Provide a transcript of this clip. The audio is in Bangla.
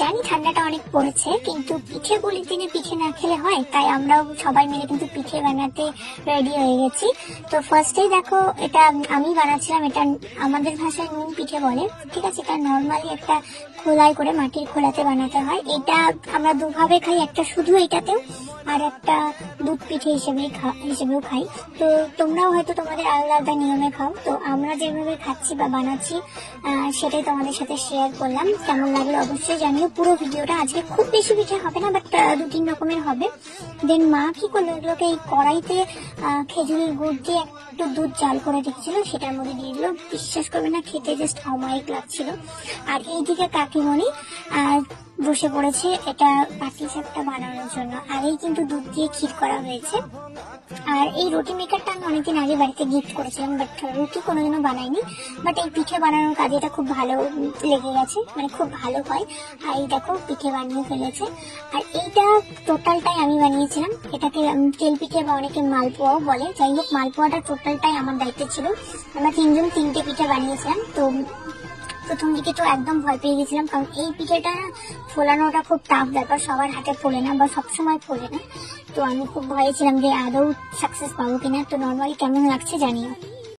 জানি ঠান্ডাটা অনেক পড়েছে, কিন্তু পিঠে পুলির দিনে পিঠে না খেলে হয়, তাই আমরাও সবাই মিলে কিন্তু পিঠে বানাতে রেডি হয়ে গেছি। তো ফার্স্টেই দেখো, এটা আমি বানাচ্ছিলাম। এটা আমাদের ভাষায় নুন পিঠে বলে, ঠিক আছে। এটা নর্মালি একটা খোলায় করে মাটির খোলাতে বানাতে হয়। এটা আমরা দুভাবে খাই, একটা শুধু এটাতেও, আর একটা দুধ পিঠে হিসেবেও খাই। তো তোমরাও হয়তো তোমাদের আলাদা আলাদা নিয়মে খাও। তো আমরা যেভাবে খাচ্ছি বা বানাচ্ছি সেটাই তোমাদের সাথে শেয়ার করলাম। কেমন লাগলো অবশ্যই জানিও। পুরো ভিডিওটা আজকে খুব বেশি পিঠে হবে না, বাট 2-3 রকমের হবে। দেন মা কি করলো, এগুলোকে এই কড়াইতে খেজুরের গুড় দিয়ে একটু দুধ জাল করে রেখেছিল, সেটার মধ্যে দিয়ে দিল। বিশ্বাস করবে না, খেতে জাস্ট অমায়িক লাগছিল। আর এইদিকে কাকিমণি বসে পড়েছে এটা পাটিসাপটা বানানোর জন্য। আর এই কিন্তু দুধ দিয়ে ক্ষীর করা হয়েছে। আর এই রুটি মেকারটা আমি অনেকদিন আগে বাড়িতে গিফট করেছিলাম, বাট রুটি কোনোদিনও বানাইনি। বাট এই পিঠে বানানোর কাজে এটা খুব ভালো লেগে গেছে, মানে খুব ভালো হয়। আর এই দেখো পিঠে বানিয়ে ফেলেছে। আর এইটা টোটালটাই আমি বানিয়েছিলাম। এটাকে তেল পিঠে বা অনেকে মালপোয়াও বলে। যাই হোক, মালপোয়াটা টোটালটাই আমার দায়িত্ব ছিল। আমরা 3জন 3টে পিঠে বানিয়েছিলাম। তো প্রথম দিকে তো একদম ভয় পেয়ে গেছিলাম, কারণ এই পিঠেটা ফোলানোটা খুব টাফ ব্যাপার, সবার হাতে ফোলে না বা সবসময় ফোলে না। তো আমি খুব ভয়ে ছিলাম যে আদৌ সাকসেস পাবো কিনা। তো নর্মালি কেমন লাগছে জানিও।